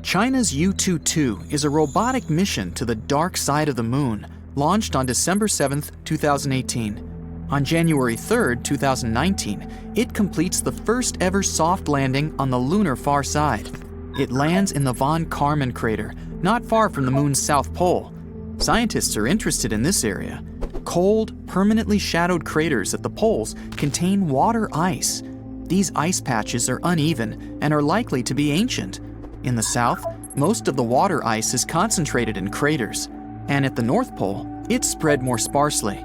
China's Yutu-2 is a robotic mission to the dark side of the moon, launched on December 7, 2018. On January 3, 2019, it completes the first ever soft landing on the lunar far side. It lands in the von Karman crater, not far from the moon's south pole. Scientists are interested in this area. Cold, permanently shadowed craters at the poles contain water ice. These ice patches are uneven and are likely to be ancient. In the south, most of the water ice is concentrated in craters, and at the North Pole, it's spread more sparsely.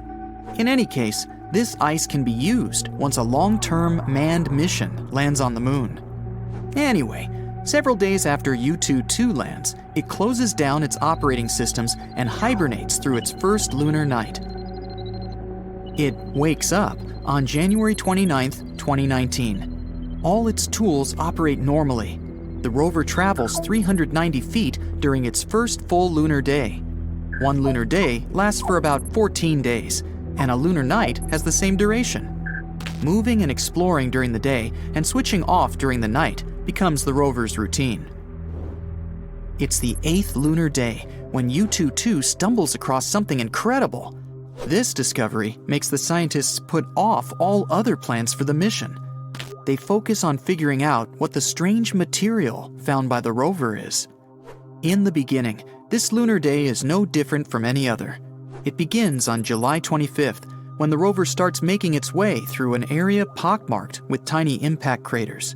In any case, this ice can be used once a long-term manned mission lands on the moon. Anyway, several days after Yutu-2 lands, it closes down its operating systems and hibernates through its first lunar night. It wakes up on January 29, 2019. All its tools operate normally. The rover travels 390 feet during its first full lunar day. One lunar day lasts for about 14 days, and a lunar night has the same duration. Moving and exploring during the day and switching off during the night becomes the rover's routine. It's the 8th lunar day when Yutu-2 stumbles across something incredible. This discovery makes the scientists put off all other plans for the mission. They focus on figuring out what the strange material found by the rover is. In the beginning, this lunar day is no different from any other. It begins on July 25th, when the rover starts making its way through an area pockmarked with tiny impact craters.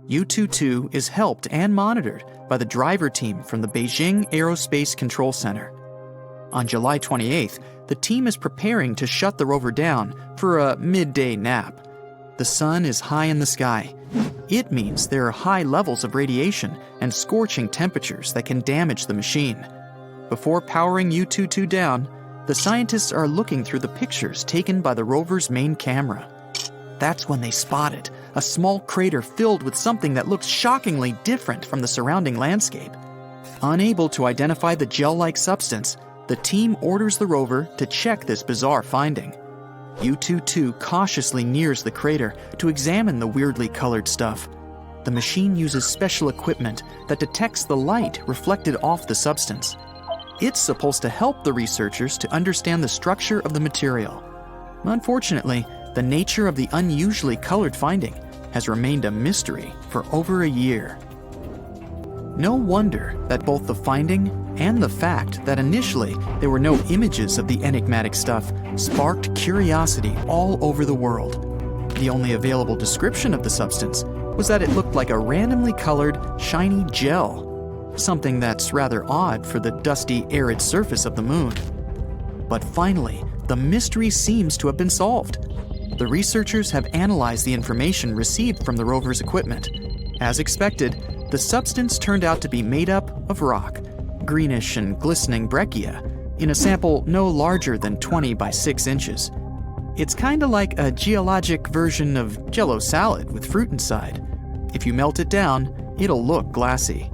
Yutu-2 is helped and monitored by the driver team from the Beijing Aerospace Control Center. On July 28th, the team is preparing to shut the rover down for a midday nap. The sun is high in the sky. It means there are high levels of radiation and scorching temperatures that can damage the machine. Before powering Yutu-2 down, the scientists are looking through the pictures taken by the rover's main camera. That's when they spot it, a small crater filled with something that looks shockingly different from the surrounding landscape. Unable to identify the gel-like substance, the team orders the rover to check this bizarre finding. Yutu-2 cautiously nears the crater to examine the weirdly colored stuff. The machine uses special equipment that detects the light reflected off the substance. It's supposed to help the researchers to understand the structure of the material. Unfortunately, the nature of the unusually colored finding has remained a mystery for over a year. No wonder that both the finding and the fact that initially there were no images of the enigmatic stuff sparked curiosity all over the world. The only available description of the substance was that it looked like a randomly colored, shiny gel, something that's rather odd for the dusty, arid surface of the moon. But finally, the mystery seems to have been solved. The researchers have analyzed the information received from the rover's equipment. As expected, the substance turned out to be made up of rock, greenish and glistening breccia, in a sample no larger than 20 by 6 inches. It's kinda like a geologic version of Jell-O salad with fruit inside. If you melt it down, it'll look glassy.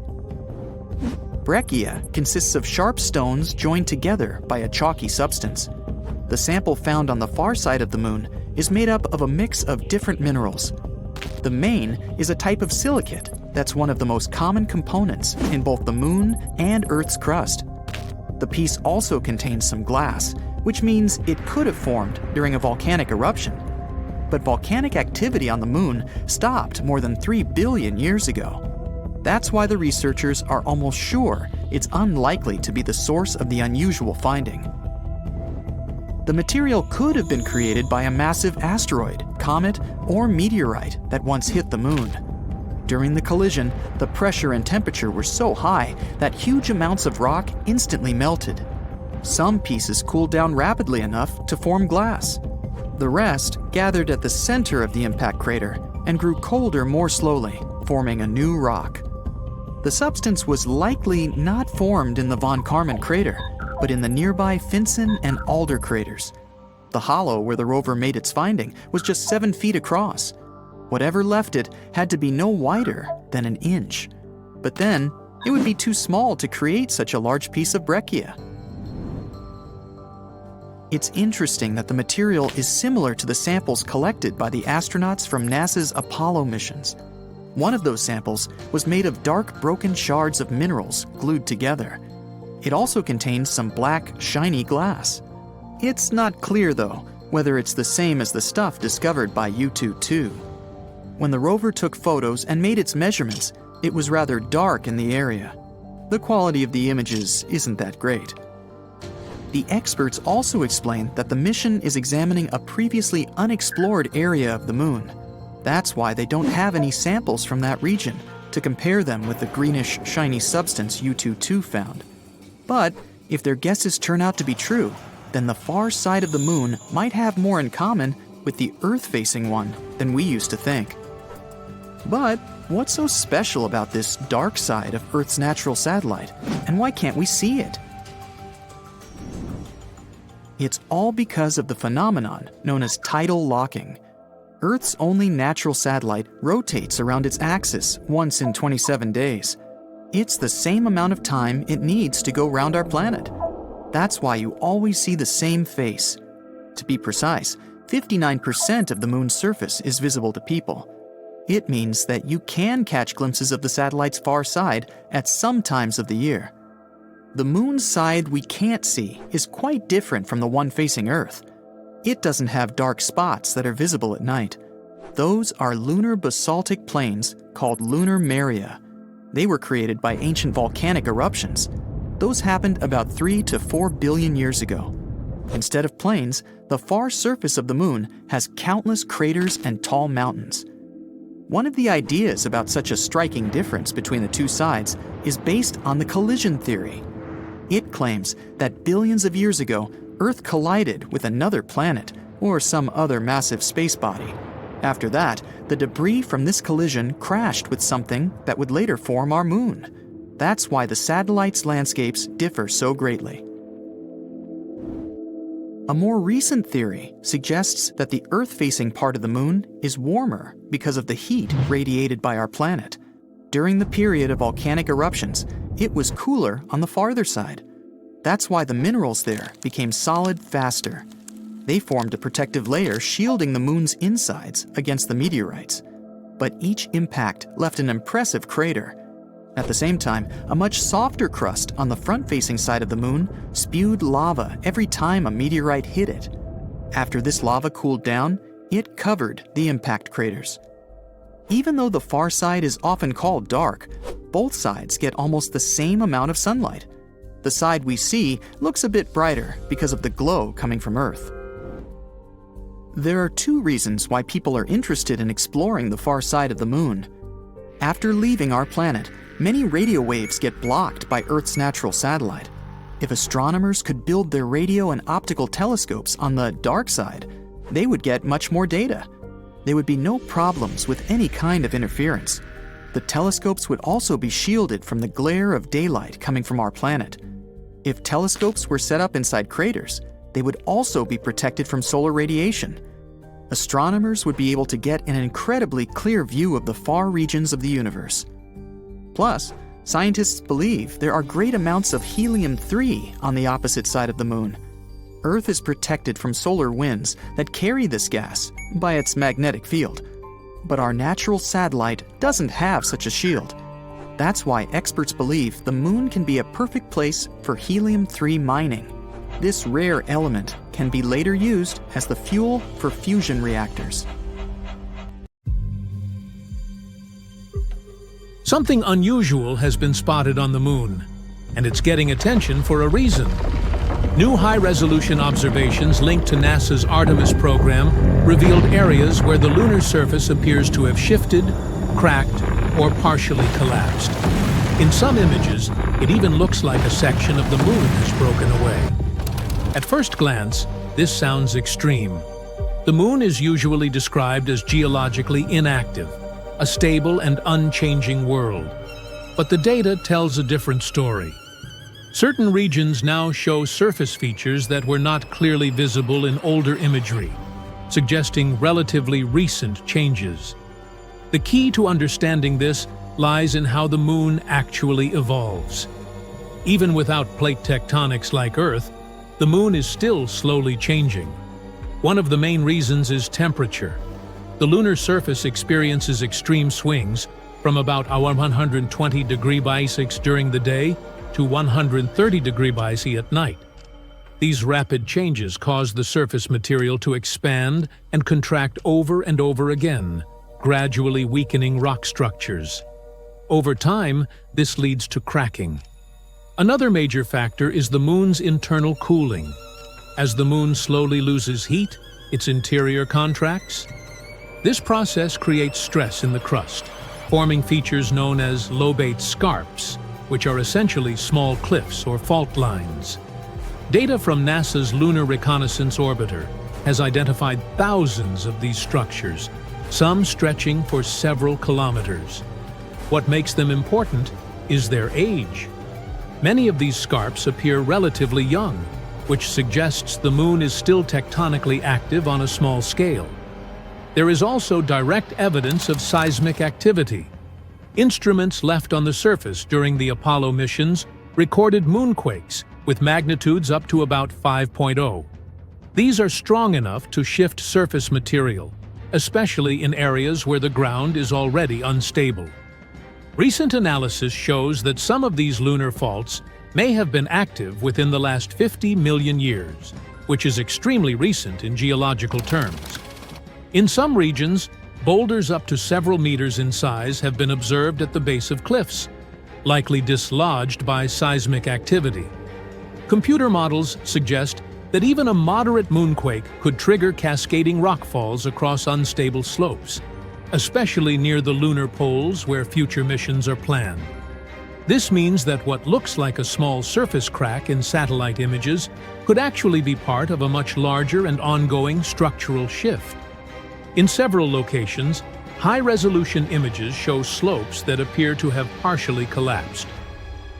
Breccia consists of sharp stones joined together by a chalky substance. The sample found on the far side of the moon is made up of a mix of different minerals. The main is a type of silicate that's one of the most common components in both the moon and Earth's crust. The piece also contains some glass, which means it could have formed during a volcanic eruption. But volcanic activity on the moon stopped more than 3 billion years ago. That's why the researchers are almost sure it's unlikely to be the source of the unusual finding. The material could have been created by a massive asteroid, comet, or meteorite that once hit the moon. During the collision, the pressure and temperature were so high that huge amounts of rock instantly melted. Some pieces cooled down rapidly enough to form glass. The rest gathered at the center of the impact crater and grew colder more slowly, forming a new rock. The substance was likely not formed in the von Karman crater, but in the nearby Finsen and Alder craters. The hollow where the rover made its finding was just 7 feet across. Whatever left it had to be no wider than an inch. But then, it would be too small to create such a large piece of breccia. It's interesting that the material is similar to the samples collected by the astronauts from NASA's Apollo missions. One of those samples was made of dark, broken shards of minerals glued together. It also contained some black, shiny glass. It's not clear, though, whether it's the same as the stuff discovered by U-2-2. When the rover took photos and made its measurements, it was rather dark in the area. The quality of the images isn't that great. The experts also explained that the mission is examining a previously unexplored area of the moon. That's why they don't have any samples from that region to compare them with the greenish, shiny substance U-2-2 found. But if their guesses turn out to be true, then the far side of the moon might have more in common with the Earth-facing one than we used to think. But what's so special about this dark side of Earth's natural satellite, and why can't we see it? It's all because of the phenomenon known as tidal locking. Earth's only natural satellite rotates around its axis once in 27 days. It's the same amount of time it needs to go around our planet. That's why you always see the same face. To be precise, 59% of the moon's surface is visible to people. It means that you can catch glimpses of the satellite's far side at some times of the year. The moon's side we can't see is quite different from the one facing Earth. It doesn't have dark spots that are visible at night. Those are lunar basaltic plains called lunar maria. They were created by ancient volcanic eruptions. Those happened about 3 to 4 billion years ago. Instead of plains, the far surface of the moon has countless craters and tall mountains. One of the ideas about such a striking difference between the two sides is based on the collision theory. It claims that billions of years ago, Earth collided with another planet or some other massive space body. After that, the debris from this collision crashed with something that would later form our moon. That's why the satellite's landscapes differ so greatly. A more recent theory suggests that the Earth-facing part of the moon is warmer because of the heat radiated by our planet. During the period of volcanic eruptions, it was cooler on the farther side. That's why the minerals there became solid faster. They formed a protective layer shielding the moon's insides against the meteorites. But each impact left an impressive crater. At the same time, a much softer crust on the front-facing side of the moon spewed lava every time a meteorite hit it. After this lava cooled down, it covered the impact craters. Even though the far side is often called dark, both sides get almost the same amount of sunlight. The side we see looks a bit brighter because of the glow coming from Earth. There are two reasons why people are interested in exploring the far side of the moon. After leaving our planet, many radio waves get blocked by Earth's natural satellite. If astronomers could build their radio and optical telescopes on the dark side, they would get much more data. There would be no problems with any kind of interference. The telescopes would also be shielded from the glare of daylight coming from our planet. If telescopes were set up inside craters, they would also be protected from solar radiation. Astronomers would be able to get an incredibly clear view of the far regions of the universe. Plus, scientists believe there are great amounts of helium-3 on the opposite side of the moon. Earth is protected from solar winds that carry this gas by its magnetic field. But our natural satellite doesn't have such a shield. That's why experts believe the moon can be a perfect place for helium-3 mining. This rare element can be later used as the fuel for fusion reactors. Something unusual has been spotted on the moon, and it's getting attention for a reason. New high-resolution observations linked to NASA's Artemis program revealed areas where the lunar surface appears to have shifted, cracked, or partially collapsed. In some images, it even looks like a section of the moon has broken away. At first glance, this sounds extreme. The moon is usually described as geologically inactive, a stable and unchanging world. But the data tells a different story. Certain regions now show surface features that were not clearly visible in older imagery, suggesting relatively recent changes. The key to understanding this lies in how the moon actually evolves. Even without plate tectonics like Earth, the moon is still slowly changing. One of the main reasons is temperature. The lunar surface experiences extreme swings, from about 120 degree Celsius during the day to 130 degree Celsius at night. These rapid changes cause the surface material to expand and contract over and over again, gradually weakening rock structures. Over time, this leads to cracking. Another major factor is the moon's internal cooling. As the moon slowly loses heat, its interior contracts. This process creates stress in the crust, forming features known as lobate scarps, which are essentially small cliffs or fault lines. Data from NASA's Lunar Reconnaissance Orbiter has identified thousands of these structures, some stretching for several kilometers. What makes them important is their age. Many of these scarps appear relatively young, which suggests the moon is still tectonically active on a small scale. There is also direct evidence of seismic activity. Instruments left on the surface during the Apollo missions recorded moonquakes with magnitudes up to about 5.0. These are strong enough to shift surface material, especially in areas where the ground is already unstable. Recent analysis shows that some of these lunar faults may have been active within the last 50 million years, which is extremely recent in geological terms. In some regions, boulders up to several meters in size have been observed at the base of cliffs, likely dislodged by seismic activity. Computer models suggest that even a moderate moonquake could trigger cascading rockfalls across unstable slopes, especially near the lunar poles where future missions are planned. This means that what looks like a small surface crack in satellite images could actually be part of a much larger and ongoing structural shift. In several locations, high-resolution images show slopes that appear to have partially collapsed.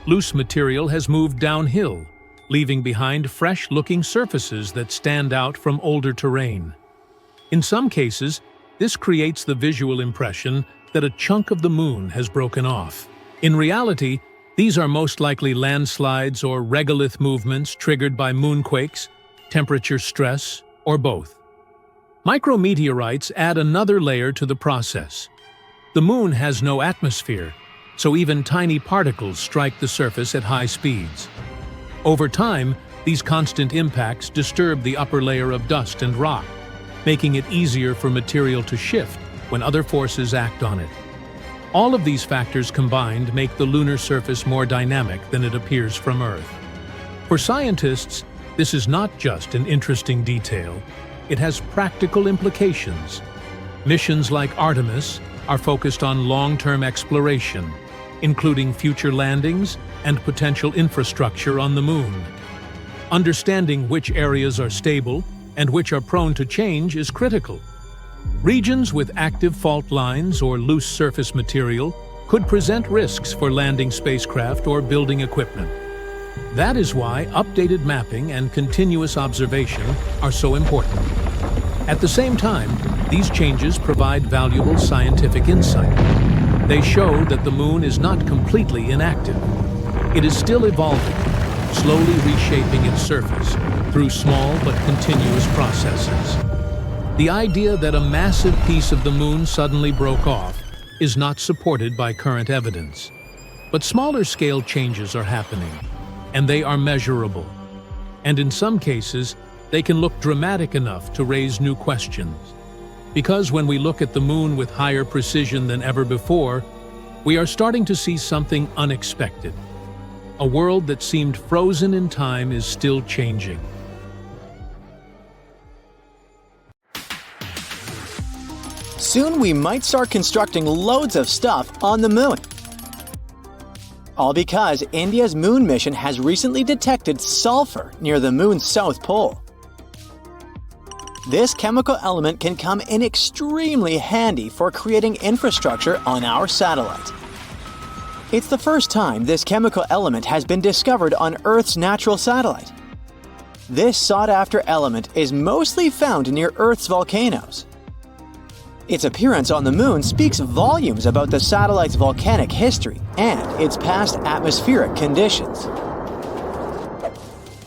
Loose material has moved downhill, leaving behind fresh-looking surfaces that stand out from older terrain. In some cases, this creates the visual impression that a chunk of the moon has broken off. In reality, these are most likely landslides or regolith movements triggered by moonquakes, temperature stress, or both. Micrometeorites add another layer to the process. The moon has no atmosphere, so even tiny particles strike the surface at high speeds. Over time, these constant impacts disturb the upper layer of dust and rock, making it easier for material to shift when other forces act on it. All of these factors combined make the lunar surface more dynamic than it appears from Earth. For scientists, this is not just an interesting detail, it has practical implications. Missions like Artemis are focused on long-term exploration, including future landings and potential infrastructure on the moon. Understanding which areas are stable and which are prone to change is critical. Regions with active fault lines or loose surface material could present risks for landing spacecraft or building equipment. That is why updated mapping and continuous observation are so important. At the same time, these changes provide valuable scientific insight. They show that the moon is not completely inactive. It is still evolving, slowly reshaping its surface through small but continuous processes. The idea that a massive piece of the moon suddenly broke off is not supported by current evidence. But smaller-scale changes are happening, and they are measurable. And in some cases, they can look dramatic enough to raise new questions. Because when we look at the moon with higher precision than ever before, we are starting to see something unexpected. A world that seemed frozen in time is still changing. Soon we might start constructing loads of stuff on the moon. All because India's moon mission has recently detected sulfur near the moon's south pole. This chemical element can come in extremely handy for creating infrastructure on our satellite. It's the first time this chemical element has been discovered on Earth's natural satellite. This sought-after element is mostly found near Earth's volcanoes. Its appearance on the moon speaks volumes about the satellite's volcanic history and its past atmospheric conditions.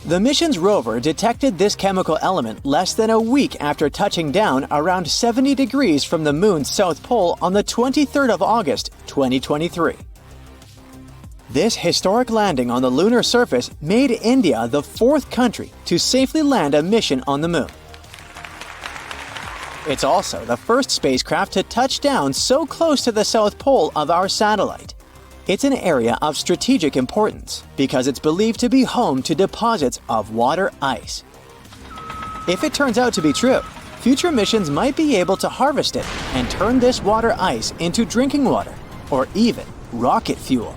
The mission's rover detected this chemical element less than a week after touching down around 70 degrees from the moon's south pole on the 23rd of August, 2023. This historic landing on the lunar surface made India the fourth country to safely land a mission on the moon. It's also the first spacecraft to touch down so close to the south pole of our satellite. It's an area of strategic importance because it's believed to be home to deposits of water ice. If it turns out to be true, future missions might be able to harvest it and turn this water ice into drinking water or even rocket fuel.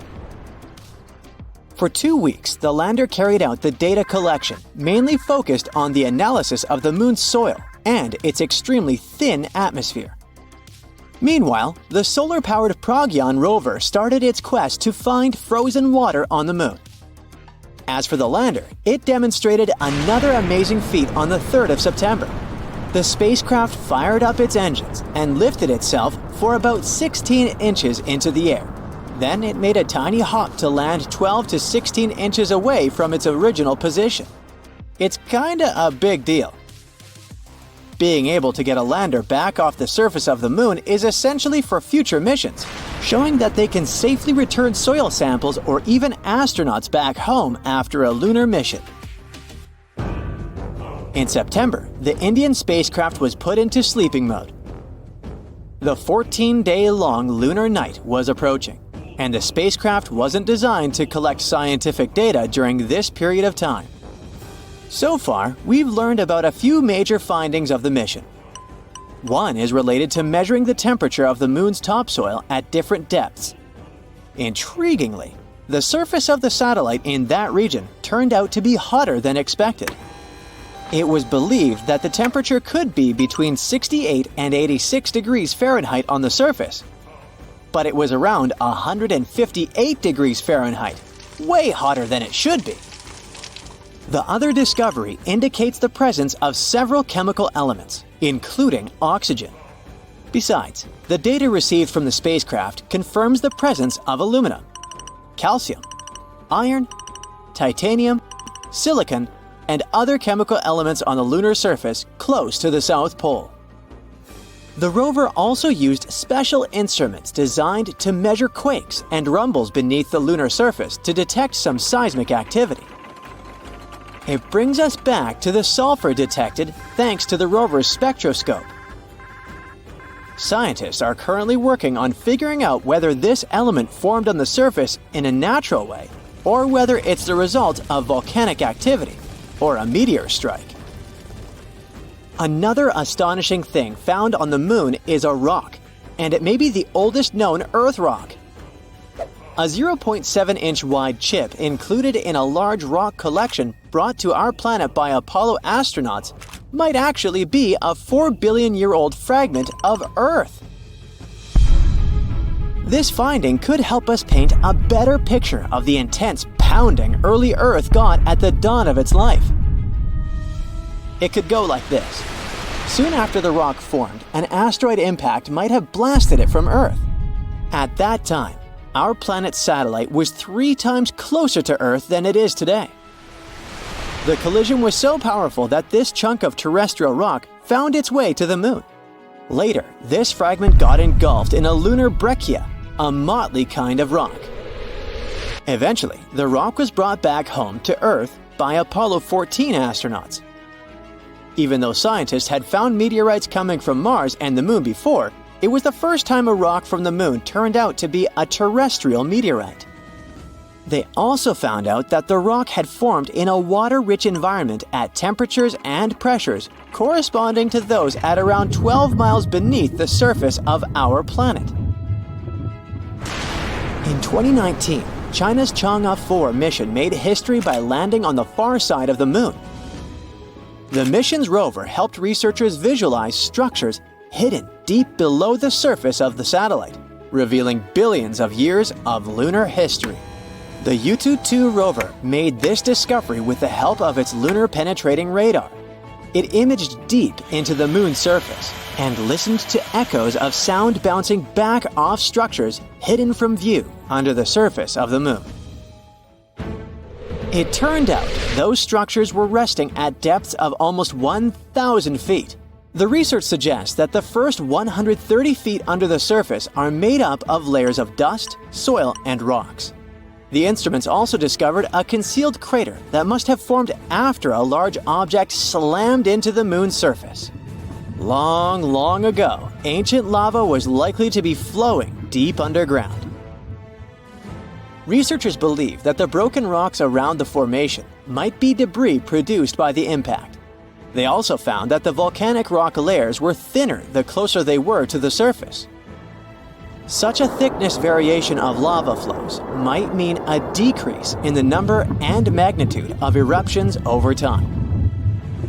For 2 weeks, the lander carried out the data collection, mainly focused on the analysis of the moon's soil and its extremely thin atmosphere. Meanwhile, the solar-powered Pragyan rover started its quest to find frozen water on the moon. As for the lander, it demonstrated another amazing feat on the 3rd of September. The spacecraft fired up its engines and lifted itself for about 16 inches into the air. Then it made a tiny hop to land 12 to 16 inches away from its original position. It's kinda a big deal. Being able to get a lander back off the surface of the moon is essentially for future missions, showing that they can safely return soil samples or even astronauts back home after a lunar mission. In September, the Indian spacecraft was put into sleeping mode. The 14-day-long lunar night was approaching, and the spacecraft wasn't designed to collect scientific data during this period of time. So far, we've learned about a few major findings of the mission. One is related to measuring the temperature of the moon's topsoil at different depths. Intriguingly, the surface of the satellite in that region turned out to be hotter than expected. It was believed that the temperature could be between 68 and 86 degrees Fahrenheit on the surface, but it was around 158 degrees Fahrenheit, way hotter than it should be. The other discovery indicates the presence of several chemical elements, including oxygen. Besides, the data received from the spacecraft confirms the presence of aluminum, calcium, iron, titanium, silicon, and other chemical elements on the lunar surface close to the South Pole. The rover also used special instruments designed to measure quakes and rumbles beneath the lunar surface to detect some seismic activity. It brings us back to the sulfur detected thanks to the rover's spectroscope. Scientists are currently working on figuring out whether this element formed on the surface in a natural way or whether it's the result of volcanic activity or a meteor strike. Another astonishing thing found on the moon is a rock, and it may be the oldest known Earth rock. A 0.7-inch wide chip included in a large rock collection brought to our planet by Apollo astronauts might actually be a 4-billion-year-old fragment of Earth. This finding could help us paint a better picture of the intense pounding early Earth got at the dawn of its life. It could go like this. Soon after the rock formed, an asteroid impact might have blasted it from Earth. At that time, our planet's satellite was 3 times closer to Earth than it is today. The collision was so powerful that this chunk of terrestrial rock found its way to the moon. Later, this fragment got engulfed in a lunar breccia, a motley kind of rock. Eventually, the rock was brought back home to Earth by Apollo 14 astronauts. Even though scientists had found meteorites coming from Mars and the moon before, it was the first time a rock from the moon turned out to be a terrestrial meteorite. They also found out that the rock had formed in a water-rich environment at temperatures and pressures corresponding to those at around 12 miles beneath the surface of our planet. In 2019, China's Chang'e 4 mission made history by landing on the far side of the moon. The mission's rover helped researchers visualize structures hidden deep below the surface of the satellite, revealing billions of years of lunar history. The Yutu-2 rover made this discovery with the help of its lunar-penetrating radar. It imaged deep into the moon's surface and listened to echoes of sound bouncing back off structures hidden from view under the surface of the moon. It turned out those structures were resting at depths of almost 1,000 feet. The research suggests that the first 130 feet under the surface are made up of layers of dust, soil, and rocks. The instruments also discovered a concealed crater that must have formed after a large object slammed into the moon's surface. Long, long ago, ancient lava was likely to be flowing deep underground. Researchers believe that the broken rocks around the formation might be debris produced by the impact. They also found that the volcanic rock layers were thinner the closer they were to the surface. Such a thickness variation of lava flows might mean a decrease in the number and magnitude of eruptions over time.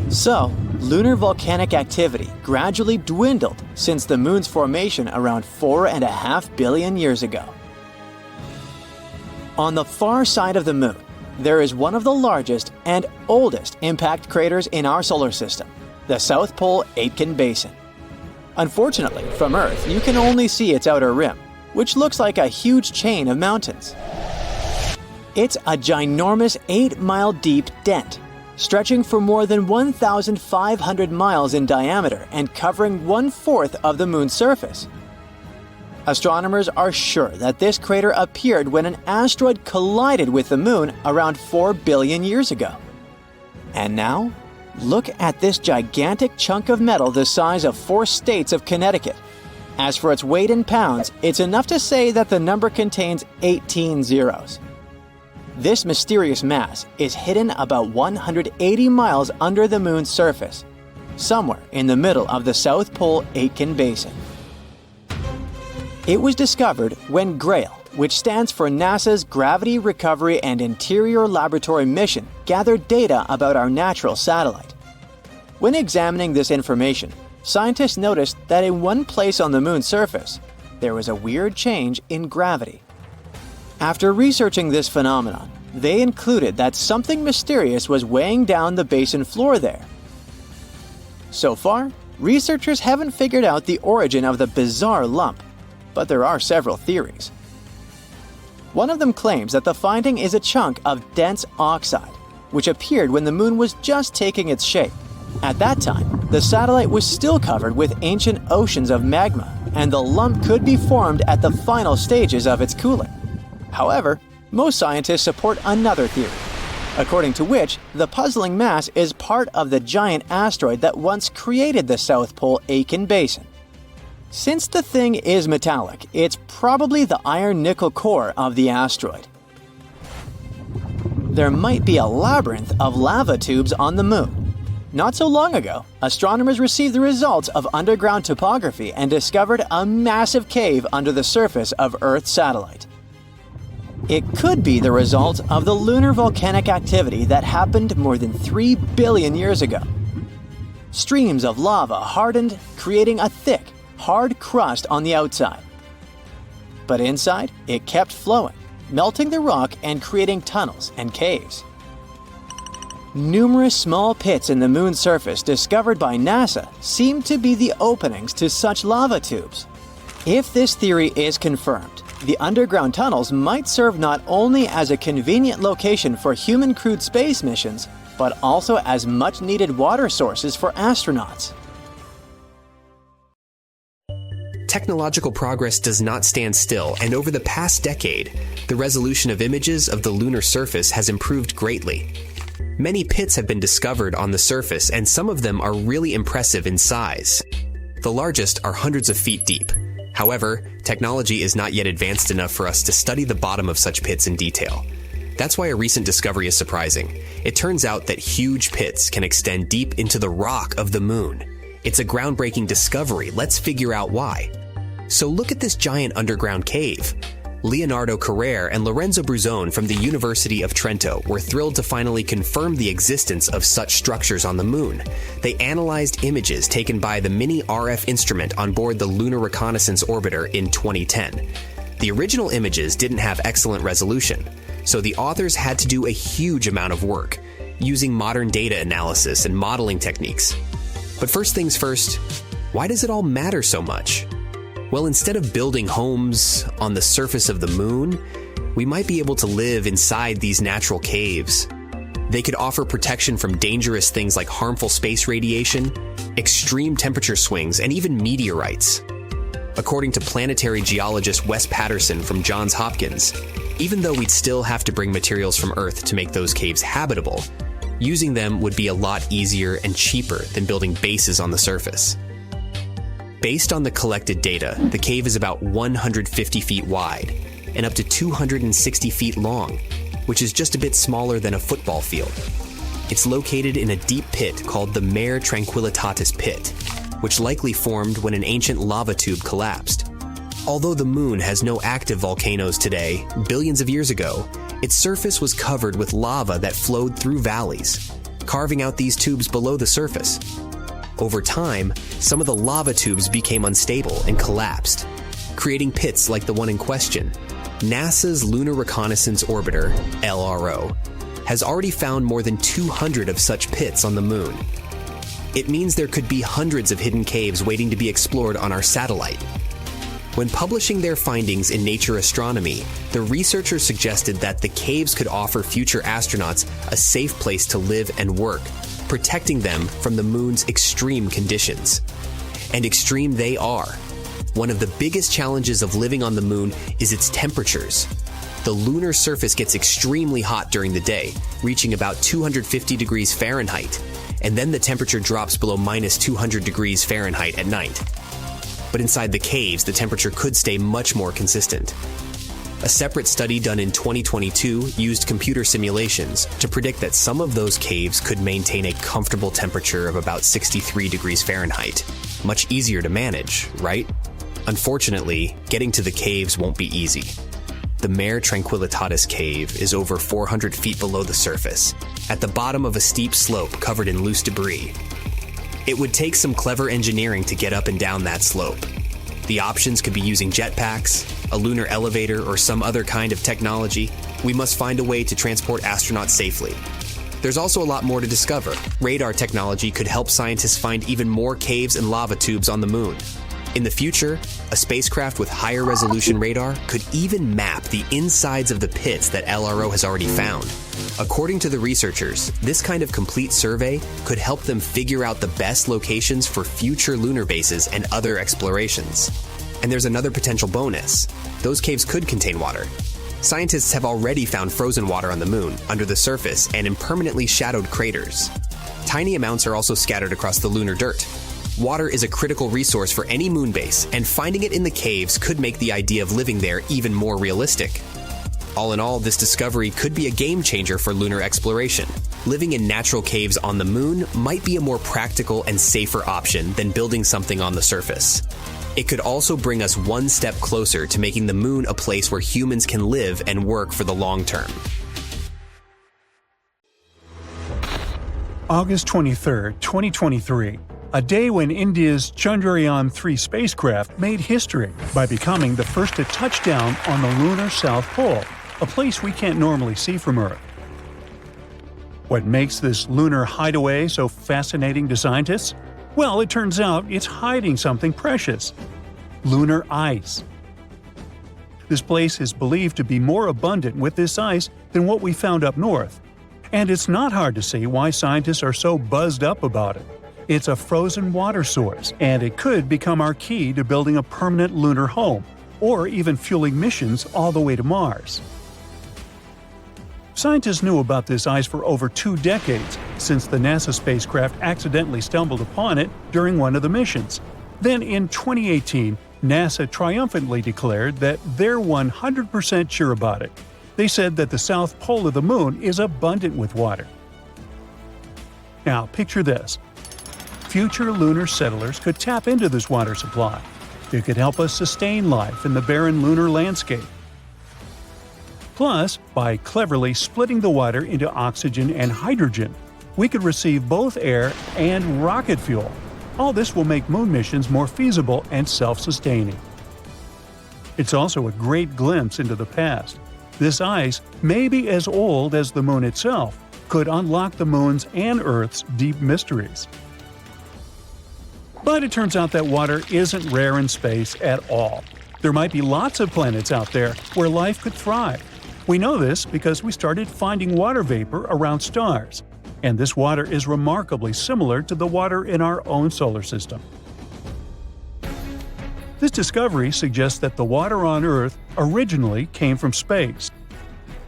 So, lunar volcanic activity gradually dwindled since the moon's formation around 4.5 billion years ago. On the far side of the moon, there is one of the largest and oldest impact craters in our solar system, the South Pole Aitken Basin. Unfortunately, from Earth, you can only see its outer rim, which looks like a huge chain of mountains. It's a ginormous 8-mile deep dent, stretching for more than 1,500 miles in diameter and covering 1/4 of the moon's surface. Astronomers are sure that this crater appeared when an asteroid collided with the moon around 4 billion years ago. And now, look at this gigantic chunk of metal the size of 4 states of Connecticut. As for its weight in pounds, it's enough to say that the number contains 18 zeros. This mysterious mass is hidden about 180 miles under the moon's surface, somewhere in the middle of the South Pole Aitken Basin. It was discovered when GRAIL, which stands for NASA's Gravity Recovery and Interior Laboratory Mission, gathered data about our natural satellite. When examining this information, scientists noticed that in one place on the moon's surface, there was a weird change in gravity. After researching this phenomenon, they concluded that something mysterious was weighing down the basin floor there. So far, researchers haven't figured out the origin of the bizarre lump, but there are several theories. One of them claims that the finding is a chunk of dense oxide, which appeared when the moon was just taking its shape. At that time, the satellite was still covered with ancient oceans of magma, and the lump could be formed at the final stages of its cooling. However, most scientists support another theory, according to which the puzzling mass is part of the giant asteroid that once created the South Pole Aitken Basin. Since the thing is metallic, it's probably the iron-nickel core of the asteroid. There might be a labyrinth of lava tubes on the moon. Not so long ago, astronomers received the results of underground topography and discovered a massive cave under the surface of Earth's satellite. It could be the result of the lunar volcanic activity that happened more than 3 billion years ago. Streams of lava hardened, creating a thick, hard crust on the outside. But inside, it kept flowing, melting the rock and creating tunnels and caves. Numerous small pits in the moon's surface discovered by NASA seem to be the openings to such lava tubes. If this theory is confirmed, the underground tunnels might serve not only as a convenient location for human-crewed space missions, but also as much-needed water sources for astronauts. Technological progress does not stand still, and over the past decade, the resolution of images of the lunar surface has improved greatly. Many pits have been discovered on the surface, and some of them are really impressive in size. The largest are hundreds of feet deep. However, technology is not yet advanced enough for us to study the bottom of such pits in detail. That's why a recent discovery is surprising. It turns out that huge pits can extend deep into the rock of the moon. It's a groundbreaking discovery. Let's figure out why. So look at this giant underground cave. Leonardo Carrere and Lorenzo Bruzone from the University of Trento were thrilled to finally confirm the existence of such structures on the moon. They analyzed images taken by the mini RF instrument on board the Lunar Reconnaissance Orbiter in 2010. The original images didn't have excellent resolution, so the authors had to do a huge amount of work, using modern data analysis and modeling techniques. But first things first, why does it all matter so much? Well, instead of building homes on the surface of the moon, we might be able to live inside these natural caves. They could offer protection from dangerous things like harmful space radiation, extreme temperature swings, and even meteorites. According to planetary geologist Wes Patterson from Johns Hopkins, even though we'd still have to bring materials from Earth to make those caves habitable, using them would be a lot easier and cheaper than building bases on the surface. Based on the collected data, the cave is about 150 feet wide and up to 260 feet long, which is just a bit smaller than a football field. It's located in a deep pit called the Mare Tranquillitatis Pit, which likely formed when an ancient lava tube collapsed. Although the moon has no active volcanoes today, billions of years ago, its surface was covered with lava that flowed through valleys, carving out these tubes below the surface. Over time, some of the lava tubes became unstable and collapsed, creating pits like the one in question. NASA's Lunar Reconnaissance Orbiter, LRO, has already found more than 200 of such pits on the moon. It means there could be hundreds of hidden caves waiting to be explored on our satellite. When publishing their findings in Nature Astronomy, the researchers suggested that the caves could offer future astronauts a safe place to live and work, protecting them from the moon's extreme conditions. And extreme they are. One of the biggest challenges of living on the moon is its temperatures. The lunar surface gets extremely hot during the day, reaching about 250 degrees Fahrenheit, and then the temperature drops below minus 200 degrees Fahrenheit at night. But inside the caves, the temperature could stay much more consistent. A separate study done in 2022 used computer simulations to predict that some of those caves could maintain a comfortable temperature of about 63 degrees Fahrenheit. Much easier to manage, right? Unfortunately, getting to the caves won't be easy. The Mare Tranquillitatis Cave is over 400 feet below the surface, at the bottom of a steep slope covered in loose debris. It would take some clever engineering to get up and down that slope. The options could be using jetpacks, a lunar elevator, or some other kind of technology. We must find a way to transport astronauts safely. There's also a lot more to discover. Radar technology could help scientists find even more caves and lava tubes on the moon. In the future, a spacecraft with higher resolution radar could even map the insides of the pits that LRO has already found. According to the researchers, this kind of complete survey could help them figure out the best locations for future lunar bases and other explorations. And there's another potential bonus. Those caves could contain water. Scientists have already found frozen water on the moon, under the surface, and in permanently shadowed craters. Tiny amounts are also scattered across the lunar dirt. Water is a critical resource for any moon base, and finding it in the caves could make the idea of living there even more realistic. All in all, this discovery could be a game changer for lunar exploration. Living in natural caves on the moon might be a more practical and safer option than building something on the surface. It could also bring us one step closer to making the moon a place where humans can live and work for the long term. August 23, 2023. A day when India's Chandrayaan-3 spacecraft made history by becoming the first to touch down on the lunar South Pole, a place we can't normally see from Earth. What makes this lunar hideaway so fascinating to scientists? Well, it turns out it's hiding something precious: lunar ice. This place is believed to be more abundant with this ice than what we found up north. And it's not hard to see why scientists are so buzzed up about it. It's a frozen water source, and it could become our key to building a permanent lunar home, or even fueling missions all the way to Mars. Scientists knew about this ice for over 2 decades, since the NASA spacecraft accidentally stumbled upon it during one of the missions. Then in 2018, NASA triumphantly declared that they're 100% sure about it. They said that the south pole of the moon is abundant with water. Now, picture this. Future lunar settlers could tap into this water supply. It could help us sustain life in the barren lunar landscape. Plus, by cleverly splitting the water into oxygen and hydrogen, we could receive both air and rocket fuel. All this will make moon missions more feasible and self-sustaining. It's also a great glimpse into the past. This ice, maybe as old as the moon itself, could unlock the moon's and Earth's deep mysteries. But it turns out that water isn't rare in space at all. There might be lots of planets out there where life could thrive. We know this because we started finding water vapor around stars, and this water is remarkably similar to the water in our own solar system. This discovery suggests that the water on Earth originally came from space.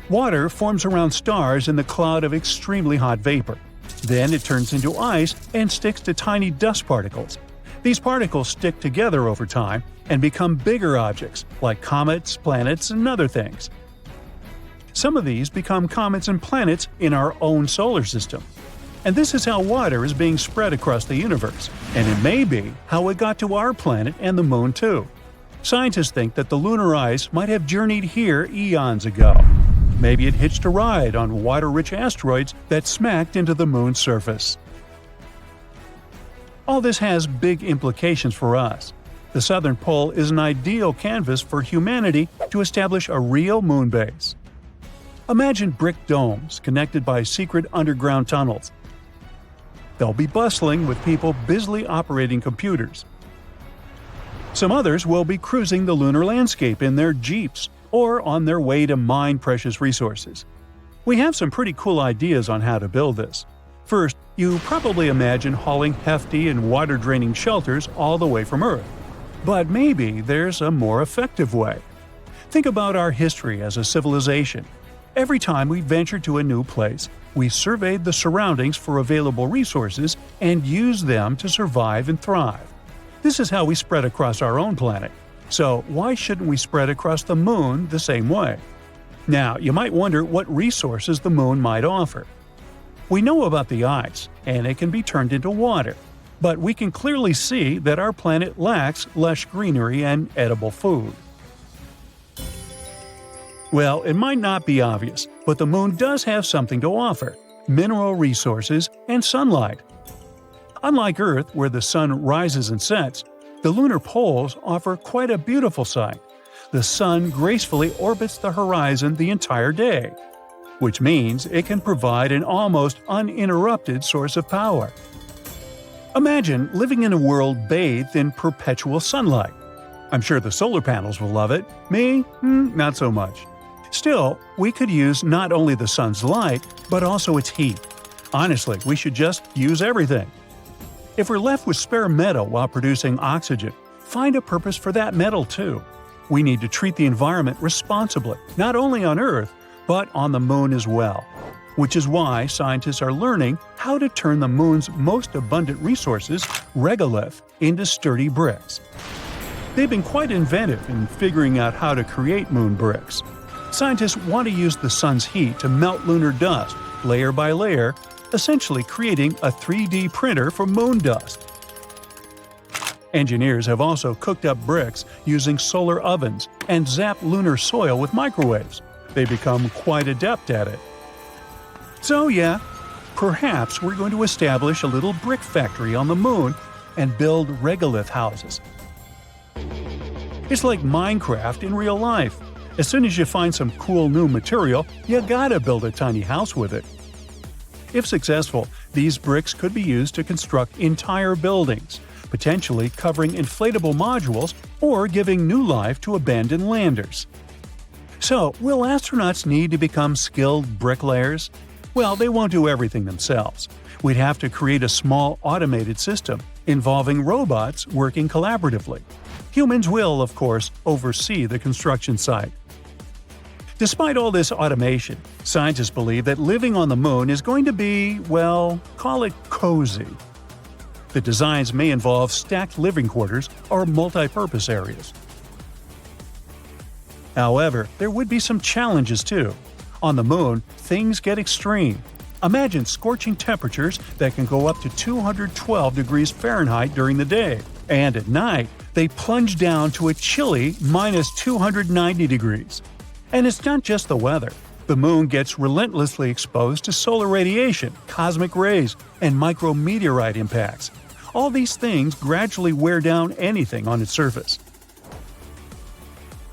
Water forms around stars in the cloud of extremely hot vapor. Then it turns into ice and sticks to tiny dust particles. These particles stick together over time and become bigger objects, like comets, planets, and other things. Some of these become comets and planets in our own solar system. And this is how water is being spread across the universe, and it may be how it got to our planet and the Moon too. Scientists think that the lunar ice might have journeyed here eons ago. Maybe it hitched a ride on water-rich asteroids that smacked into the Moon's surface. All this has big implications for us. The southern pole is an ideal canvas for humanity to establish a real moon base. Imagine brick domes connected by secret underground tunnels. They'll be bustling with people busily operating computers. Some others will be cruising the lunar landscape in their jeeps or on their way to mine precious resources. We have some pretty cool ideas on how to build this. First, you probably imagine hauling hefty and water-draining shelters all the way from Earth. But maybe there's a more effective way. Think about our history as a civilization. Every time we ventured to a new place, we surveyed the surroundings for available resources and used them to survive and thrive. This is how we spread across our own planet. So why shouldn't we spread across the Moon the same way? Now, you might wonder what resources the Moon might offer. We know about the ice, and it can be turned into water. But we can clearly see that our planet lacks lush greenery and edible food. Well, it might not be obvious, but the Moon does have something to offer: mineral resources and sunlight. Unlike Earth, where the sun rises and sets, the lunar poles offer quite a beautiful sight. The sun gracefully orbits the horizon the entire day, which means it can provide an almost uninterrupted source of power. Imagine living in a world bathed in perpetual sunlight. I'm sure the solar panels will love it. Me? Not so much. Still, we could use not only the sun's light, but also its heat. Honestly, we should just use everything. If we're left with spare metal while producing oxygen, find a purpose for that metal too. We need to treat the environment responsibly, not only on Earth, but on the Moon as well. Which is why scientists are learning how to turn the Moon's most abundant resources, regolith, into sturdy bricks. They've been quite inventive in figuring out how to create moon bricks. Scientists want to use the sun's heat to melt lunar dust, layer by layer, essentially creating a 3D printer for moon dust. Engineers have also cooked up bricks using solar ovens and zapped lunar soil with microwaves. They become quite adept at it. So yeah, perhaps we're going to establish a little brick factory on the Moon and build regolith houses. It's like Minecraft in real life. As soon as you find some cool new material, you gotta build a tiny house with it. If successful, these bricks could be used to construct entire buildings, potentially covering inflatable modules or giving new life to abandoned landers. So, will astronauts need to become skilled bricklayers? Well, they won't do everything themselves. We'd have to create a small automated system involving robots working collaboratively. Humans will, of course, oversee the construction site. Despite all this automation, scientists believe that living on the Moon is going to be, well, call it cozy. The designs may involve stacked living quarters or multi-purpose areas. However, there would be some challenges too. On the Moon, things get extreme. Imagine scorching temperatures that can go up to 212 degrees Fahrenheit during the day, and at night, they plunge down to a chilly minus 290 degrees. And it's not just the weather. The Moon gets relentlessly exposed to solar radiation, cosmic rays, and micrometeorite impacts. All these things gradually wear down anything on its surface.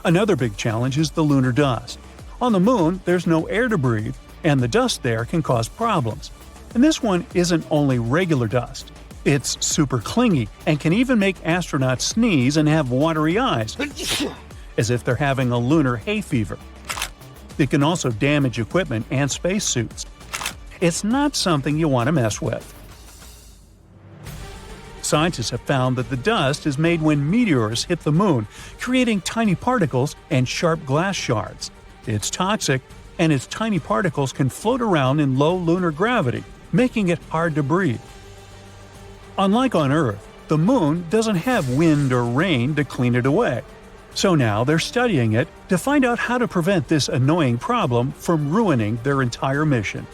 Another big challenge is the lunar dust. On the Moon, there's no air to breathe, and the dust there can cause problems. And this one isn't only regular dust. It's super clingy and can even make astronauts sneeze and have watery eyes, as if they're having a lunar hay fever. It can also damage equipment and spacesuits. It's not something you want to mess with. Scientists have found that the dust is made when meteors hit the moon, creating tiny particles and sharp glass shards. It's toxic, and its tiny particles can float around in low lunar gravity, making it hard to breathe. Unlike on Earth, the moon doesn't have wind or rain to clean it away. So now they're studying it to find out how to prevent this annoying problem from ruining their entire mission.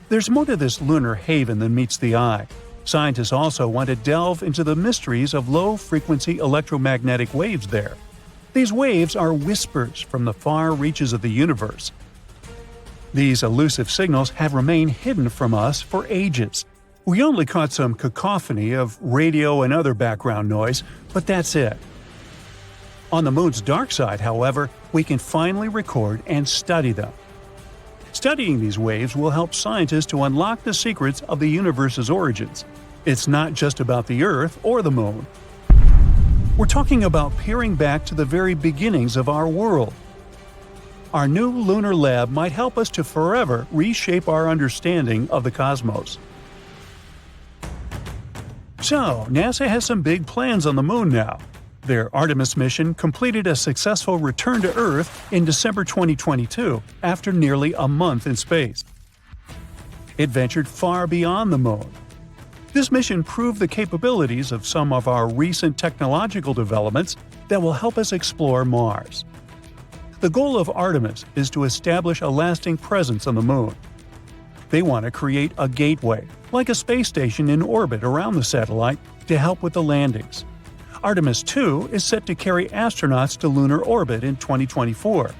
There's more to this lunar haven than meets the eye. Scientists also want to delve into the mysteries of low-frequency electromagnetic waves there. These waves are whispers from the far reaches of the universe. These elusive signals have remained hidden from us for ages. We only caught some cacophony of radio and other background noise, but that's it. On the moon's dark side, however, we can finally record and study them. Studying these waves will help scientists to unlock the secrets of the universe's origins. It's not just about the Earth or the Moon. We're talking about peering back to the very beginnings of our world. Our new lunar lab might help us to forever reshape our understanding of the cosmos. So, NASA has some big plans on the Moon now. Their Artemis mission completed a successful return to Earth in December 2022 after nearly a month in space. It ventured far beyond the Moon. This mission proved the capabilities of some of our recent technological developments that will help us explore Mars. The goal of Artemis is to establish a lasting presence on the Moon. They want to create a gateway, like a space station in orbit around the satellite, to help with the landings. Artemis 2 is set to carry astronauts to lunar orbit in 2024,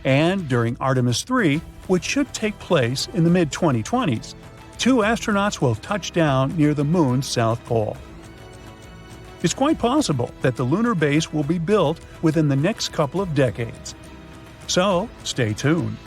and during Artemis 3, which should take place in the mid-2020s, 2 astronauts will touch down near the Moon's south pole. It's quite possible that the lunar base will be built within the next couple of decades. So, stay tuned.